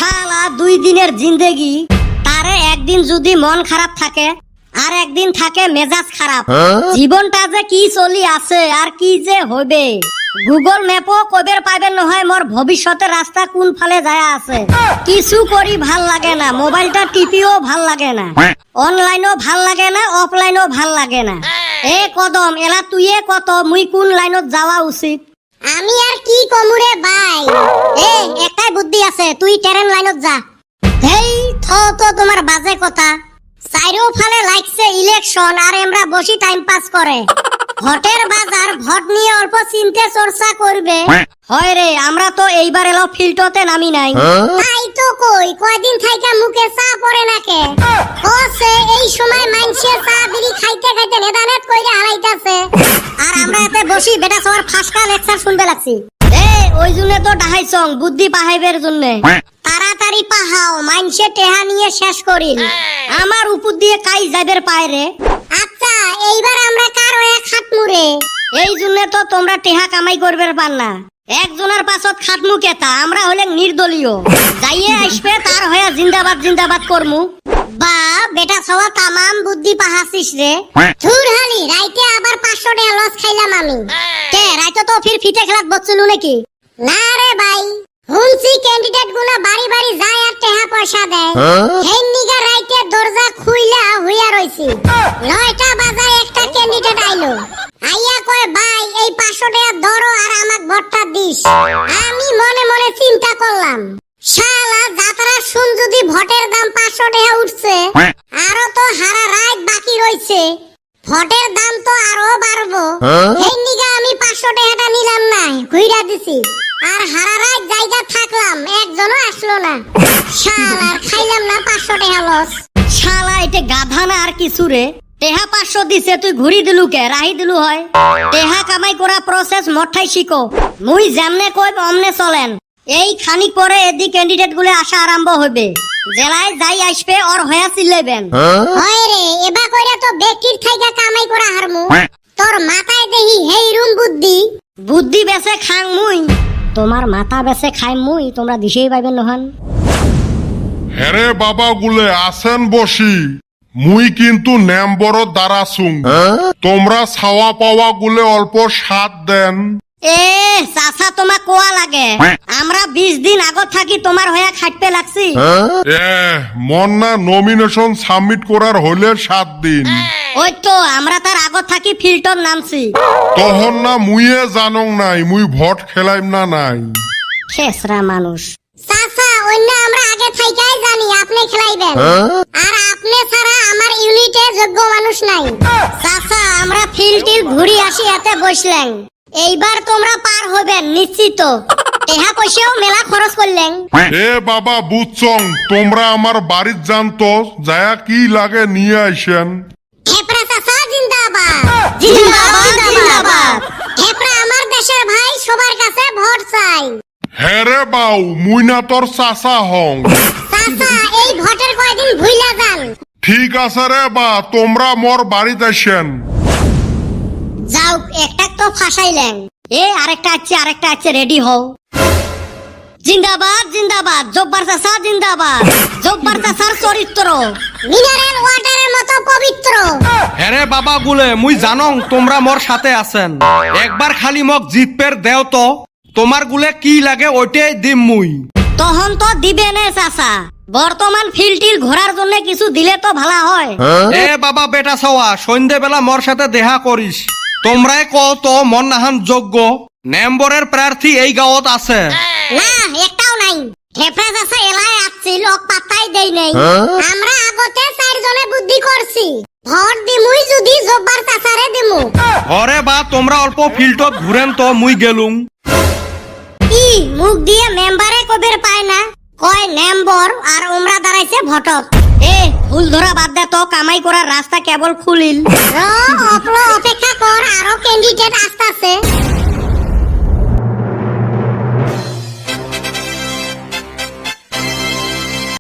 শালা 2 দিনের জিন্দেগি, তারে একদিন যদি মন খারাপ থাকে আর একদিন থাকে মেজাজ খারাপ। জীবনটা যে কি চলি আছে আর কি যে হইবে, গুগল ম্যাপও কবের পাইবেন নহয় মোর ভবিষ্যতের রাস্তা কোন ফালে যায় আছে। কিছু করি ভাল লাগে না, মোবাইলটা টিপিও ভাল লাগে না, অনলাইনও ভাল লাগে না, অফলাইনও ভাল লাগে না। এ কদম এলা তুইয়ে কত মুই কোন লাইনত যাওয়া উচিত? আমি আর কি কমুরে ভাই, একটাই বুদ্ধি আছে, তুই ট্রেন লাইনত যা। হেই তো তোমার বাজে কথা। চাইরো ফালে লাগছে ইলেকশন আর আমরা বসি টাইম পাস করে। ভোটের বাজার, ভোট নিয়ে অল্প চিন্তা চর্চা করবে। হয় রে, আমরা তো এইবার এলো ফিল্ডতে নামি নাই। তাই তো কই, কয়দিন থাইকা মুখে চা পড়ে নাকে। ওসে এই সময় মানুষে চা বিড়ি খাইতে খাইতে নেদানেত কইরা হারাইতাছে, আর আমরা এতে বসি বেটা সবার ফাঁসকা লেকচার শুনতে লাগছি। ওই জন্য তো ডাহাইছং বুদ্ধি পাহাইবের জন্য। তাড়াতাড়ি পাহাও, মাইনসে টেহা নিয়ে শেষ করিল। আমার উপর দিয়ে কাই যাইবের পায় রে। আচ্ছা এইবার আমরা কার হয়ে খাটমুরে? এই জন্য তো তোমরা টেহা কামাই করবের পার না। একজনের পাছত খাটমু কেতা, আমরা হলে নির্দলীয়। যাইয়ে আসবে তার হয়ে জিন্দাবাদ জিন্দাবাদ করমু। বা বেটা সওয়া তামাম বুদ্ধি পাহাছিস রে। ধুর হালি, রাইতে আবার 500 টাকা লস খাইলাম আমি। কে রাইতে তো ফির ফিটে খেলাত বসছিলু নাকি? না রে ভাই, হুনছি ক্যান্ডিডেট গুলো বাড়ি বাড়ি যায় আর টাকা পয়সা দেয়। হেন নিগা রাইতে দরজা খুইলা হইয়া রইছি। 9টা বাজায় একটা ক্যান্ডিডেট আইলো, আইয়া কয় ভাই এই 500 টাকা ধরো আর আমাক ভোটটা দিস। আমি মনে মনে চিন্তা করলাম, শালা যাত্রা শুন যদি ভোটের দাম 500 টাকা উঠছে, আরো তো হারা রাত বাকি রইছে, ভোটের দাম তো আরো বাড়বো। এই নিগা আমি 500 টাকাটা নিলাম না, ঘুইরা দিছি। আর হারা রাত জায়গা থাকলাম, একজনও আসলো না। শালা খাইলাম না 500 টাকা লস। শালা এটা গাধা না আর কিছু রে। টেহা 500 দিছে, তুই ঘুরি দিলু কে? রাহি দিলু হয়। টেহা কামাই করা প্রসেস মঠাই শিখো। মুই যেমনে কই অমনে চলেন। এই খানিক পরে এদি ক্যান্ডিডেট গুলো আসা আরম্ভ হবে। জেলায় যাই আসবে ওর হয়া চিল্লাইবেন। হয় রে, এবা কইরা তো ব্যক্তির থাইকা কামাই করা হারমু। তোর মাথায় দেহি হেই রুম বুদ্ধি। বুদ্ধি বেছে খাং মুই, তোমার মাথা বেছে খাই মুই, তোমরা দিশেই পাইবেন নহান। হেরে বাবা গুলে আসেন বসি, মুই কিন্তু নেম্বর দ্বারা সুং। তোমরা ছাওয়া পাওয়া গুলে অল্প সাথ দেন। চাচা তোমার কোয়া লাগে, আমরা 20 দিন আগত থাকি তোমার হয়ে খাটতে লাগছি। মন না নমিনেশন সাবমিট করার হলে 7 দিন। ওই তো আমরা তার আগত থাকি ফিল্টার নামছি। তখন না মুইয়ে জানং নাই মুই ভোট খেলাইম না নাই। খেসরা মানুষ। চাচা অন্য আমরা আগে থাইকাই জানি আপনি খেলাইবেন, আর আপনি ছাড়া আমার ইউনিটে যোগ্য মানুষ নাই। চাচা আমরা ফিল্টিল ঘুরি আসি এতে বসলেন, এইবার তোমরা পার হবেন নিশ্চিত। টেহা পয়সাও মেলা খরচ করলেন। বাবা বুঝছং, তোমরা আমার বাড়ির জানতো যায়া কি লাগে নিয়ে আইসেন। হেপরা চাচা জিন্দাবাদ। জিন্দাবাদ জিন্দাবাদ। হেপরা আমার দেশের ভাই, সবার কাছে ভোট চাই। হেরে বাউ, মুই না তোর চাচা হং। চাচা এই ভোটের কয়দিন ভুইলা যান। ঠিক আছে রে বা, তোমরা মোর বাড়িতে আসেন। যাও, একটা তো ফাঁসাইলেন। আরেকটা আছে, রেডি হও। জিন্দাবাদ জিন্দাবাদ, জব্বার চাচা জিন্দাবাদ। জব্বার চাচার চরিত্র মিনারেল ওয়াটারের মতো পবিত্র। হেরে বাবা গুলে, মুই জানং তোমরা মোর সাথে আছেন। একবার খালি মক জিতপের দেও তো, তোমার গুলে কি লাগে ওইটাই দিম মুই। তখন তো দিবে না চাচা, বর্তমান ফিল্টিল ঘোরার জন্য কিছু দিলে তো ভালো হয়। বাবা বেটা সওয়া, সন্ধ্যেবেলা মোর সাথে দেখা করিস। তোমরাই কও তো মন নাহান যোগ্য নেম্বরের প্রার্থী এই গাঁৱত আছে? না একটাও নাই। হেপরা চাচা এলাই আসছিল, লোক পাত্তাই দেই নাই। আমরা আগতে 4 জনে বুদ্ধি করছি, ভোট দিমুই যদি জব্বার চাচারে দিমু। হরে বা, তোমরা অল্প ফিল্ডত ঘুরেন তো, মুই গেলুম। ই মুখ দিয়ে মেম্বারে কবের পায় না, কয় নেম্বর আর ওমরা দাঁড়াইছে ভোটত। ফুল ধরা বাদ দে তো, কামাই করার রাস্তা কেবল খুলিল। অপেক্ষা কর, আরো ক্যান্ডিডেট আসতাছে।